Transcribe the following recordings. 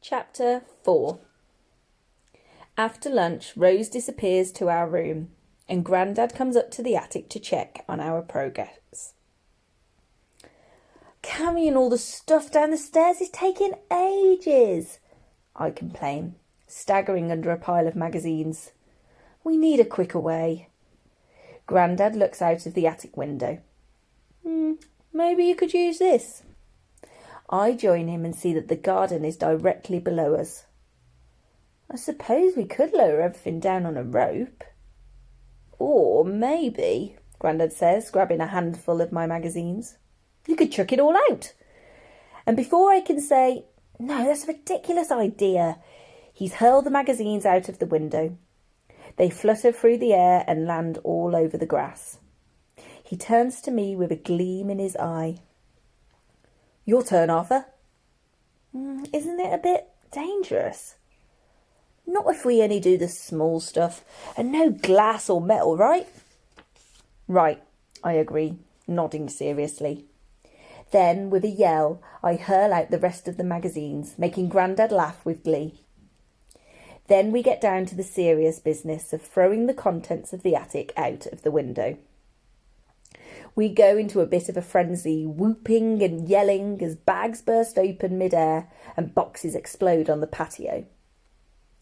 Chapter 4. After lunch, Rose disappears to our room, and Grandad comes up to the attic to check on our progress. "Carrying all the stuff down the stairs is taking ages," I complain, staggering under a pile of magazines. "We need a quicker way." Grandad looks out of the attic window. Maybe you could use this." I join him and see that the garden is directly below us. "I suppose we could lower everything down on a rope." "Or maybe," Grandad says, grabbing a handful of my magazines, "you could chuck it all out." And before I can say, "No, that's a ridiculous idea," he's hurled the magazines out of the window. They flutter through the air and land all over the grass. He turns to me with a gleam in his eye. "Your turn, Arthur." "Isn't it a bit dangerous?" "Not if we only do the small stuff, and no glass or metal, right?" "Right," I agree, nodding seriously. Then, with a yell, I hurl out the rest of the magazines, making Grandad laugh with glee. Then we get down to the serious business of throwing the contents of the attic out of the window. We go into a bit of a frenzy, whooping and yelling as bags burst open mid-air and boxes explode on the patio.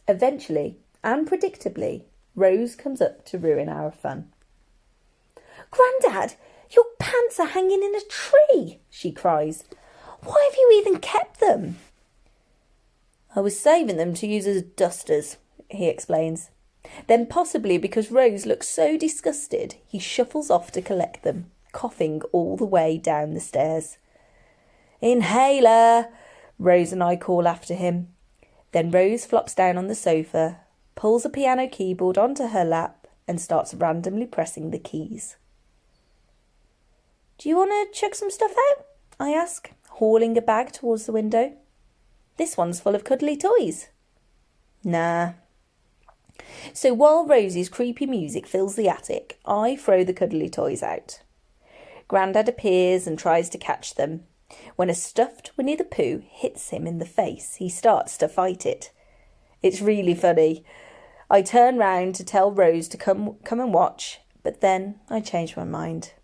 Eventually, and predictably, Rose comes up to ruin our fun. "Grandad, your pants are hanging in a tree," she cries. "Why have you even kept them?" "I was saving them to use as dusters," he explains. Then, possibly because Rose looks so disgusted, he shuffles off to collect them, coughing all the way down the stairs. "Inhaler," Rose and I call after him. Then Rose flops down on the sofa, pulls a piano keyboard onto her lap and starts randomly pressing the keys. "Do you want to chuck some stuff out?" I ask, hauling a bag towards the window. "This one's full of cuddly toys." "Nah." So while Rosie's creepy music fills the attic, I throw the cuddly toys out. Grandad appears and tries to catch them. When a stuffed Winnie the Pooh hits him in the face, he starts to fight it. It's really funny. I turn round to tell Rose to come and watch, but then I change my mind.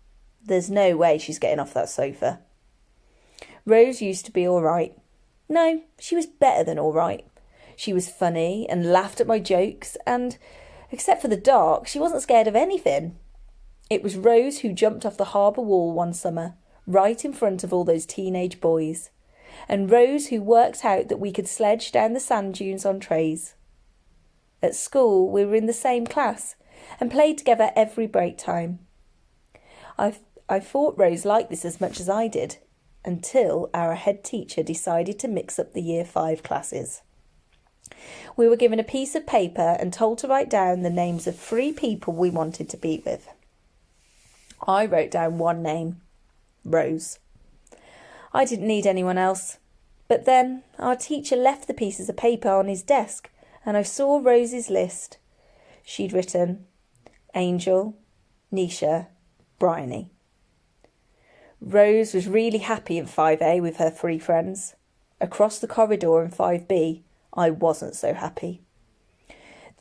There's no way she's getting off that sofa. Rose used to be all right. No, she was better than all right. She was funny and laughed at my jokes, and, except for the dark, she wasn't scared of anything. It was Rose who jumped off the harbour wall one summer, right in front of all those teenage boys, and Rose who worked out that we could sledge down the sand dunes on trays. At school, we were in the same class and played together every break time. I thought Rose liked this as much as I did, until our head teacher decided to mix up the Year 5 classes. We were given a piece of paper and told to write down the names of 3 people we wanted to be with. I wrote down one name, Rose. I didn't need anyone else. But then our teacher left the pieces of paper on his desk and I saw Rose's list. She'd written Angel, Nisha, Bryony. Rose was really happy in 5A with her 3 friends. Across the corridor in 5B, I wasn't so happy.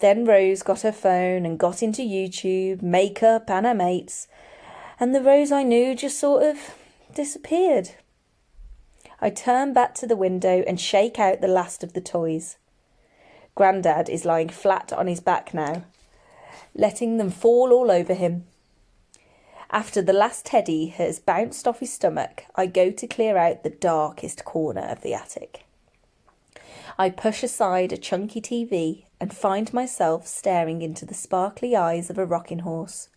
Then Rose got her phone and got into YouTube, makeup and her mates, and the Rose I knew just sort of disappeared. I turn back to the window and shake out the last of the toys. Grandad is lying flat on his back now, letting them fall all over him. After the last teddy has bounced off his stomach, I go to clear out the darkest corner of the attic. I push aside a chunky TV and find myself staring into the sparkly eyes of a rocking horse.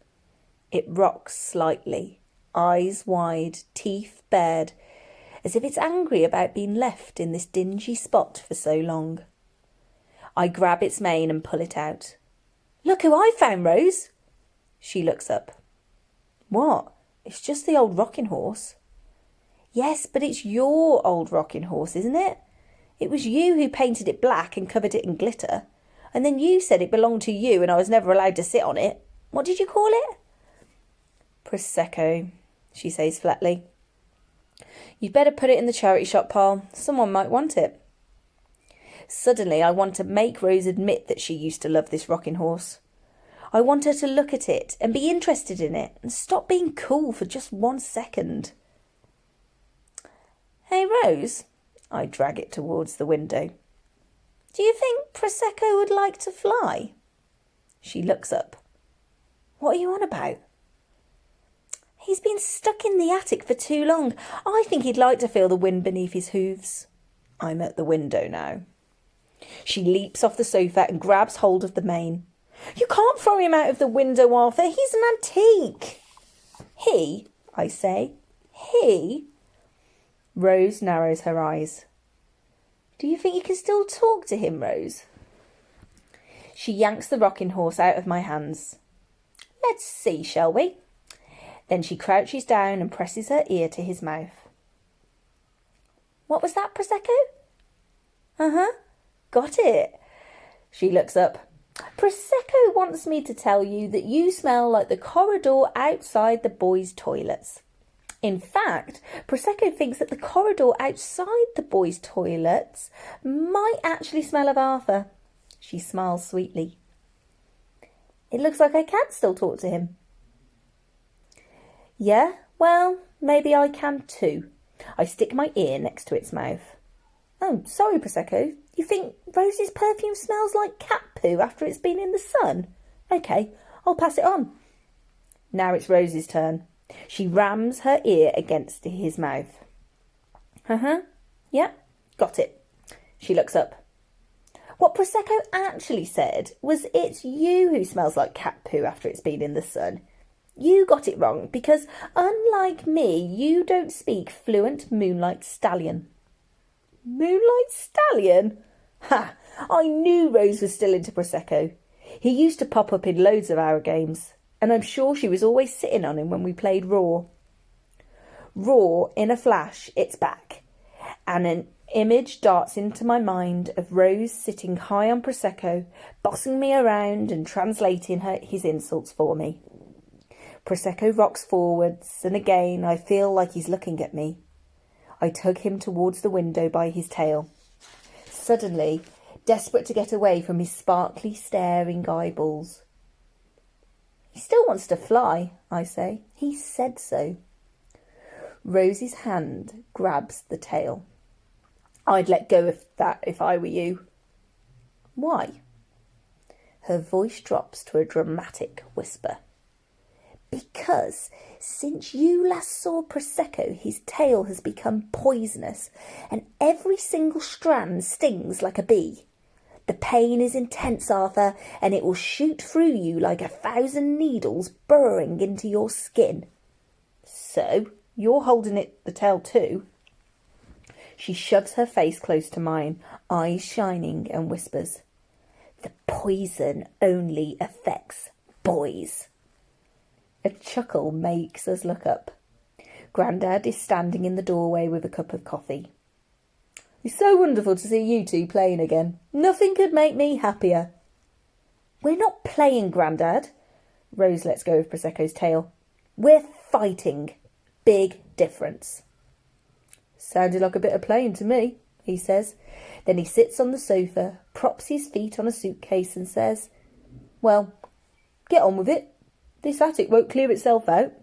It rocks slightly, eyes wide, teeth bared, as if it's angry about being left in this dingy spot for so long. I grab its mane and pull it out. "Look who I found, Rose!" She looks up. "What? It's just the old rocking horse." "Yes, but it's your old rocking horse, isn't it? It was you who painted it black and covered it in glitter. And then you said it belonged to you and I was never allowed to sit on it. What did you call it?" "Prosecco," she says flatly. "You'd better put it in the charity shop, Paul. Someone might want it." Suddenly, I want to make Rose admit that she used to love this rocking horse. I want her to look at it and be interested in it and stop being cool for just 1 second. Hey, Rose, I drag it towards the window. Do you think Prosecco would like to fly? She looks up. What are you on about? He's been stuck in the attic for too long. I think he'd like to feel the wind beneath his hooves. I'm at the window now. She leaps off the sofa and grabs hold of the mane. You can't throw him out of the window, Arthur. He's an antique. He, I say. He? Rose narrows her eyes. Do you think you can still talk to him, Rose? She yanks the rocking horse out of my hands. Let's see, shall we? Then she crouches down and presses her ear to his mouth. What was that, Prosecco? Uh-huh. Got it. She looks up. Prosecco wants me to tell you that you smell like the corridor outside the boys' toilets. In fact, Prosecco thinks that the corridor outside the boys' toilets might actually smell of Arthur. She smiles sweetly. It looks like I can still talk to him. Yeah, well, maybe I can too. I stick my ear next to its mouth. Oh, sorry, Prosecco. You think Rose's perfume smells like cat poo after it's been in the sun? OK, I'll pass it on. Now it's Rose's turn. She rams her ear against his mouth. Uh-huh. Yep, got it. She looks up. What Prosecco actually said was it's you who smells like cat poo after it's been in the sun. You got it wrong because, unlike me, you don't speak fluent Moonlight Stallion. Moonlight Stallion? Ha! I knew Rose was still into Prosecco. He used to pop up in loads of our games, and I'm sure she was always sitting on him when we played Raw. Raw, in a flash, it's back, and an image darts into my mind of Rose sitting high on Prosecco, bossing me around and translating his insults for me. Prosecco rocks forwards, and again I feel like he's looking at me. I tug him towards the window by his tail. Suddenly, desperate to get away from his sparkly, staring eyeballs. He still wants to fly, I say. He said so. Rosie's hand grabs the tail. I'd let go of that if I were you. Why? Her voice drops to a dramatic whisper. Because since you last saw Prosecco, his tail has become poisonous, and every single strand stings like a bee. The pain is intense, Arthur, and it will shoot through you like 1,000 needles burrowing into your skin. So, you're holding the tail too? She shoves her face close to mine, eyes shining, and whispers, The poison only affects boys. A chuckle makes us look up. Grandad is standing in the doorway with a cup of coffee. It's so wonderful to see you two playing again. Nothing could make me happier. We're not playing, Grandad. Rose lets go of Prosecco's tail. We're fighting. Big difference. Sounded like a bit of playing to me, he says. Then he sits on the sofa, props his feet on a suitcase and says, Well, get on with it. This attic won't clear itself out.